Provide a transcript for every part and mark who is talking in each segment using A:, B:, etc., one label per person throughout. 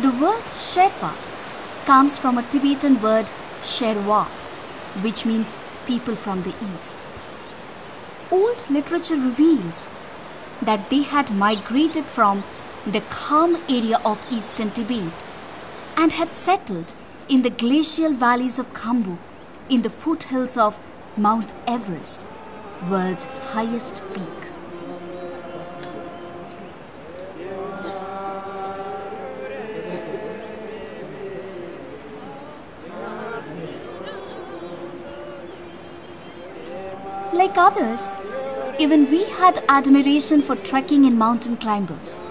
A: The word Sherpa comes from a Tibetan word Sher-va, which means people from the east. Old literature reveals that they had migrated from the Kham area of eastern Tibet and had settled in the glacial valleys of Khambu in the foothills of Mount Everest, world's highest peak. Like others, even we had admiration for trekking and mountain climbers.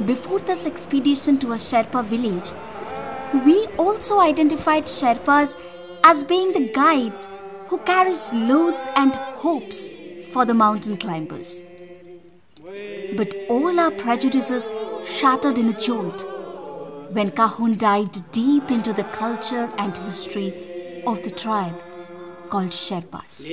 A: Before this expedition to a Sherpa village, we also identified Sherpas as being the guides who carries loads and hopes for the mountain climbers. But all our prejudices shattered in a jolt when Kaahon dived deep into the culture and history of the tribe called Sherpas.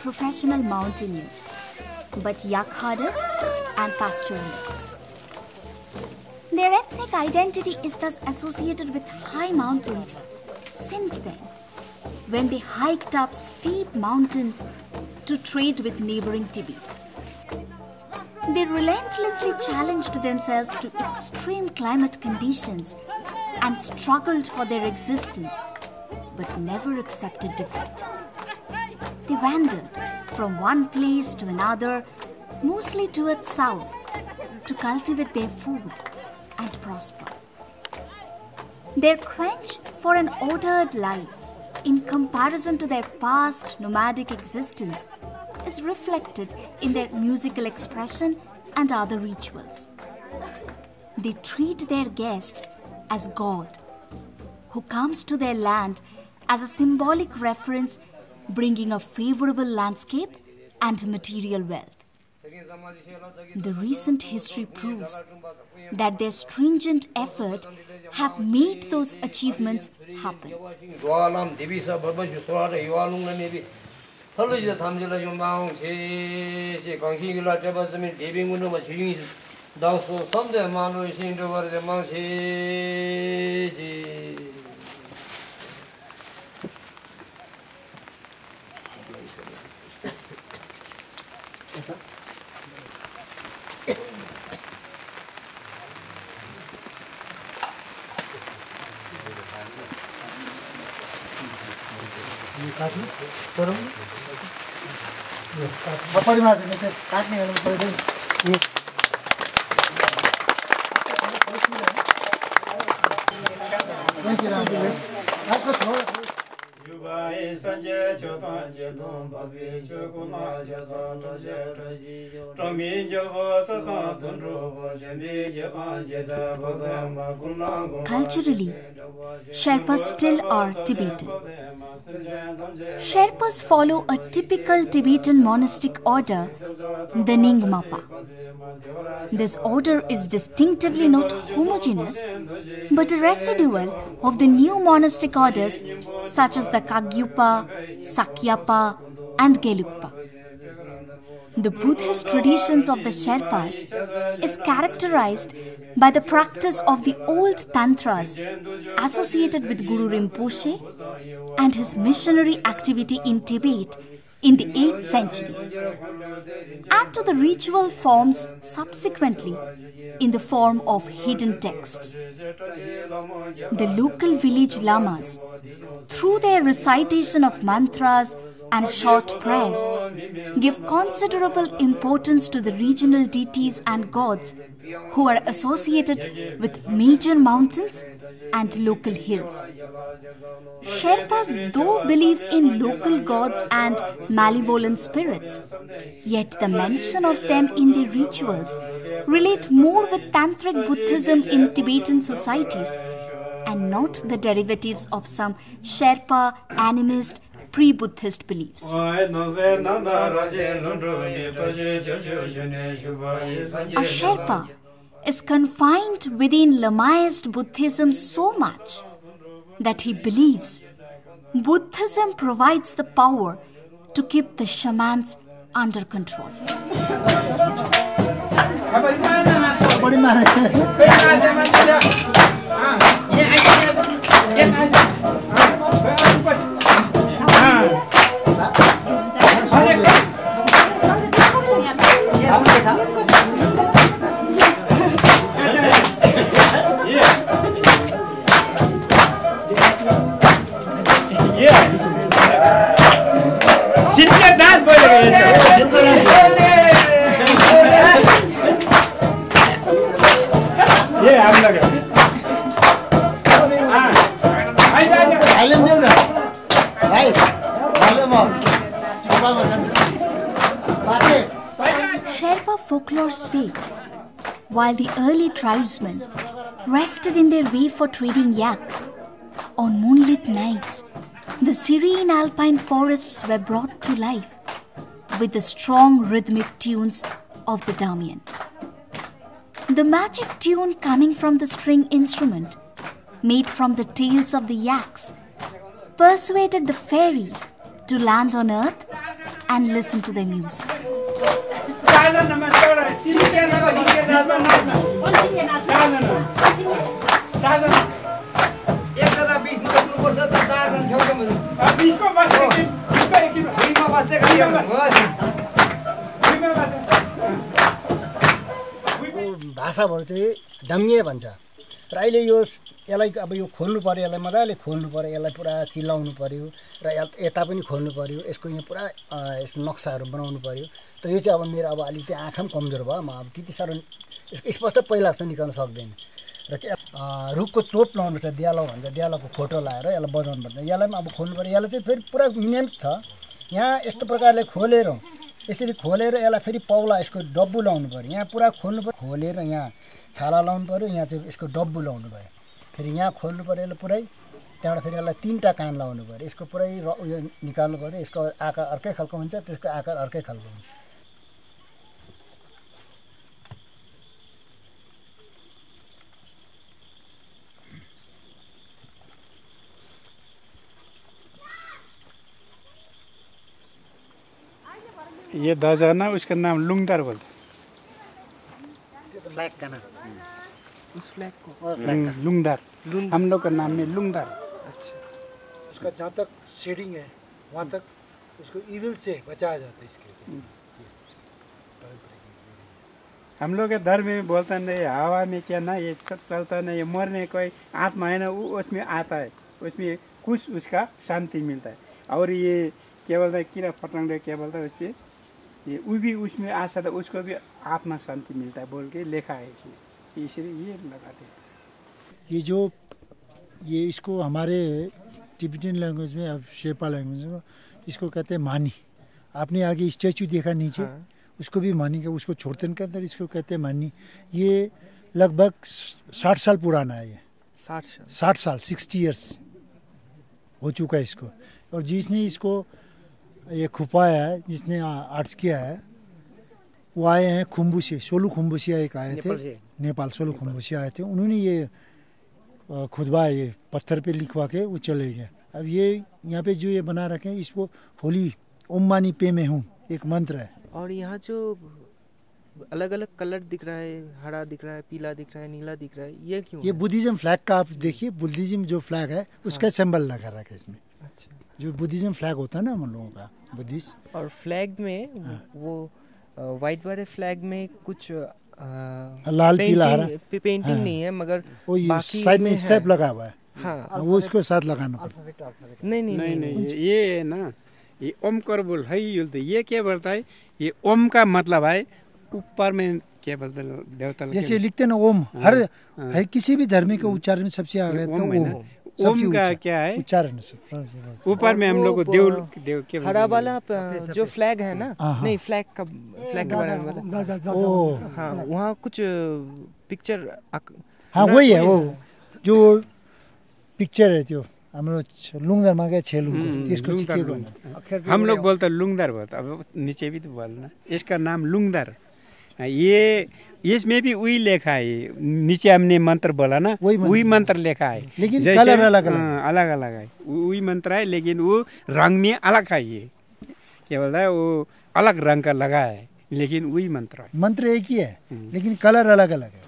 A: Professional mountaineers, but yak herders and pastoralists. Their ethnic identity is thus associated with high mountains since then, when they hiked up steep mountains to trade with neighboring Tibet. They relentlessly challenged themselves to extreme climate conditions and struggled for their existence, but never accepted defeat. They wandered from one place to another, mostly towards south, to cultivate their food and prosper. Their quench for an ordered life, in comparison to their past nomadic existence, is reflected in their musical expression and other rituals. They treat their guests as God, who comes to their land as a symbolic reference, bringing a favorable landscape and material wealth. The recent history proves that their stringent effort have made those achievements happen. Culturally, Sherpas still are Tibetan. Sherpas follow a typical Tibetan monastic order, the Nyingmapa. This order is distinctively not homogeneous, but a residual of the new monastic orders such as the Kagyupa, Sakyapa, and Gelugpa. The Buddhist traditions of the Sherpas is characterized by the practice of the old tantras associated with Guru Rinpoche and his missionary activity in Tibet in the 8th century, and to the ritual forms subsequently in the form of hidden texts. The local village lamas, through their recitation of mantras and short prayers, give considerable importance to the regional deities and gods who are associated with major mountains and local hills. Sherpas though believe in local gods and malevolent spirits, yet the mention of them in their rituals relate more with Tantric Buddhism in Tibetan societies and not the derivatives of some Sherpa animist pre-Buddhist beliefs. A Sherpa is confined within Lamaist Buddhism so much that he believes Buddhism provides the power to keep the shamans under control. Sherpa folklore say, while the early tribesmen rested in their way for trading yak, on moonlit nights, the serene alpine forests were brought to life with the strong rhythmic tunes of the damian. The magic tune coming from the string instrument, made from the tails of the yaks, persuaded the fairies to land on earth and listen to their music.
B: भाषाबाट चाहिँ डङ्गे भन्छ र अहिले यसलाई अब यो खोल्नु पर्यो यसलाई मजाले खोल्नु पर्यो यसलाई पुरा चिलाउनु पर्यो र यता पनि खोल्नु पर्यो यसको यहाँ पुरा यस्तो नक्साहरू बनाउनु पर्यो त यो चाहिँ अब मेरो अब अलिकति आँखा पनि कमजोर भयो म अब त्यति साह्रो स्पष्ट पहिला जस्तो निकाल्न सक्दैन र रुखको चोप लाउनु छ दियालो भन्छ दियालोको फोटो लाएर यसलाई बजाउनु पर्छ यसलाई पनि अब खोल्नु पर्यो यसलाई चाहिँ फेरि पुरा मिहिनेत छ यहाँ यस्तो प्रकारले खोलेर यसरी खोलेर यसलाई फेरि पौला यसको डब्बु लाउनु पर्यो यहाँ पुरा खोल्नु पर्यो खोलेर यहाँ छाला लाउनु पर्यो यहाँ चाहिँ यसको डब्बु लाउनु भयो फेरि यहाँ खोल्नु पर्यो यसलाई पुरै त्यहाँबाट फेरि यसलाई 3टा कान लाउनु पर्यो यसको पुरै उयो निकाल्नु पर्यो यसको आकार अर्कै खालको हुन्छ त्यसको आकार अर्कै खालको हुन्छ
C: ये दाजा ना उसका नाम लुंगदार बोलते
B: ब्लैक का ना
D: उस फ्लैग को
C: लुंगदार हम लोग का नाम में लुंगदार
D: अच्छा
B: उसका जहाँ तक शेडिंग है वहाँ तक उसको इविल से बचाया जाता है इसके
C: हम लोग के धर्म में बोलता नहीं हवा में क्या ना ये सब चलता नहीं ये मरने कोई आत्मा है ना वो उसमें आता है उसमें कुछ उसका शांति मिलता है और ये क्या बोलता है कीड़ा पतंग क्या बोलता है उससे ये भी उसमें आशा था उसको भी आत्मा शांति मिलता है बोल के लिखा है इसमें इसलिए ये लगाते हैं
B: ये जो
E: ये इसको हमारे टिबेटन लैंग्वेज में, अब शेरपा लैंग्वेज में इसको कहते हैं मानी। आपने आगे स्टैचू देखा नीचे, उसको भी मानी का, उसको छोड़ते के अंदर इसको कहते हैं मानी। ये लगभग 60 साल पुराना है। ये 60 साल 60 इयर्स हो चुका है इसको। और जिसने इसको ये खुपाया है, जिसने आर्ट्स किया है, वो आए हैं खुम्बू से, सोलू खुम्बुसिया एक आए थे नेपाल, सोलू खुम्बुसिया आए थे। उन्होंने ये खुदबा ये पत्थर पे लिखवा के वो चले गए। अब ये यहाँ पे जो ये बना रखे हैं, इसको होली ओम मानी पे में हूँ एक मंत्र है।
D: और यहाँ जो अलग अलग कलर दिख रहा है, हरा दिख रहा है, पीला दिख रहा है, नीला दिख रहा है, ये क्यों?
E: ये बुद्धिज्म फ्लैग का, आप देखिए बुद्धिज्म जो फ्लैग है उसका सिंबल लगा रखा है इसमें।
D: अच्छा,
E: जो बुद्धिज्म फ्लैग होता है ना हम लोगों का बुद्धिस्ट।
D: और फ्लैग में वो वाइट वाले फ्लैग में कुछ
E: लाल पीला हरा
D: पेंटिंग नहीं है, मगर
E: वो साइड में स्ट्रैप लगा हुआ है।
D: हाँ,
E: वो उसको साथ लगाना पड़ता।
C: नहीं, ये ना ये ओम कर बोल है, ये क्या बोलता है? ये ओम का मतलब है ऊपर में क्या बोलते हैं देवता, जैसे
E: लिखते ना ओम। हर है किसी भी धर्म के उच्चारण में सबसे आगे तो
C: ओम का क्या है
E: उच्चारण।
C: ऊपर में हम लोग को देव के
D: हरा वाला जो फ्लैग है ना, नहीं फ्लैग के बारे में बोला। हाँ, वहाँ कुछ पिक्चर,
E: हाँ वही है, वो जो पिक्चर है त्यो हाम्रो लुङदर मा गए छेलु त्यसको चिकेको
C: हम लोग बोलते लुङदर बोलते। अब नीचे भी तो बोलना, इसका नाम लुङदर। ये इसमें भी वही लिखा है, नीचे हमने मंत्र बोला ना, वही मंत्र लिखा है,
E: लेकिन कलर अलग
C: अलग है। वही मंत्र है, लेकिन वो रंग में अलग है। ये क्या बोलता है, वो अलग रंग का लगा है, लेकिन वही मंत्र है।
E: मंत्र एक ही है, लेकिन कलर अलग अलग है।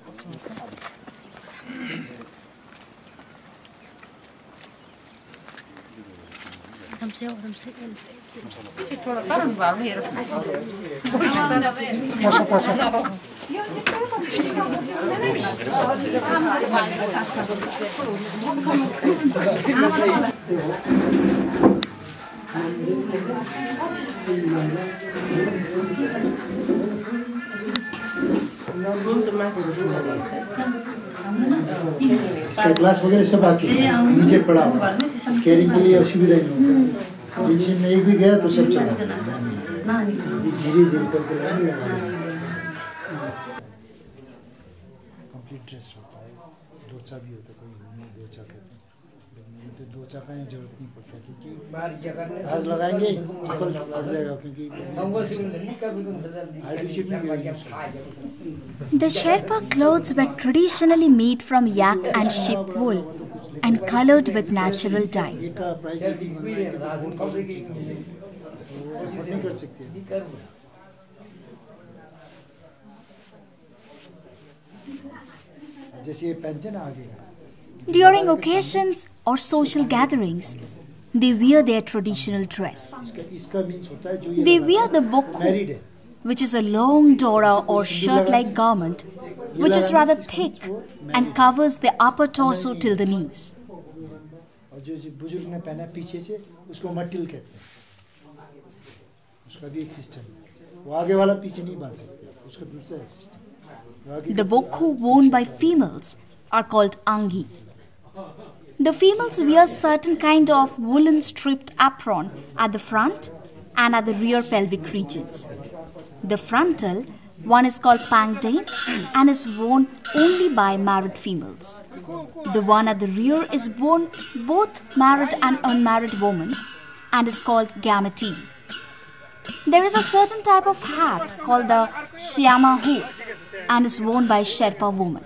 E: ग्लास वगैरह सब आ चुके हैं, नीचे पड़ा हुआ, कैरिंग के लिए असुविधा नहीं होता। बीच में एक भी गया तो सब चला, धीरे धीरे करके कंप्लीट ड्रेस होता है। दो चाबी होता है, कोई दो चाका, तो दो चाका की जरूरत नहीं पड़ता, क्योंकि आज लगाएंगे कल फंस जाएगा, क्योंकि
A: The Sherpa clothes were traditionally made from yak and sheep wool and colored with natural dye. During occasions or social gatherings, they wear their traditional dress. They wear the bokhu, which is a long dora or shirt-like garment, which is rather thick and covers the upper torso till the knees. The bokhu worn by females are called angi. The females wear certain kind of woolen stripped apron at the front and at the rear pelvic regions. The frontal one is called pangdain and is worn only by married females. The one at the rear is worn both married and unmarried women and is called gamati. There is a certain type of hat called the shyamahu and is worn by Sherpa women.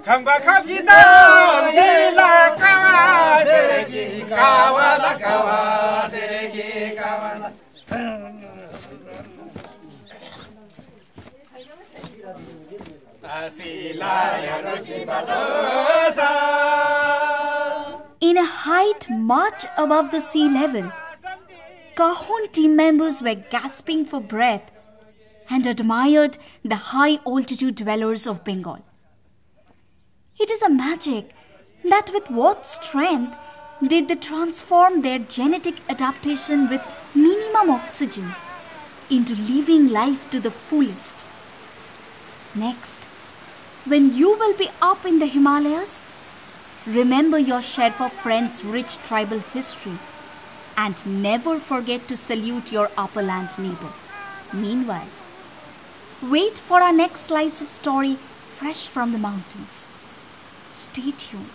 C: Khamba khapsi dam sila kawa sereki kawala kawa sereki kawala.
A: In a height much above the sea level, Kaahon team members were gasping for breath and admired the high altitude dwellers of Bengal. It is a magic that with what strength did they transform their genetic adaptation with minimum oxygen into living life to the fullest. Next, when you will be up in the Himalayas, remember your Sherpa friends' rich tribal history and never forget to salute your upperland neighbor. Meanwhile, wait for our next slice of story fresh from the mountains. Stay tuned.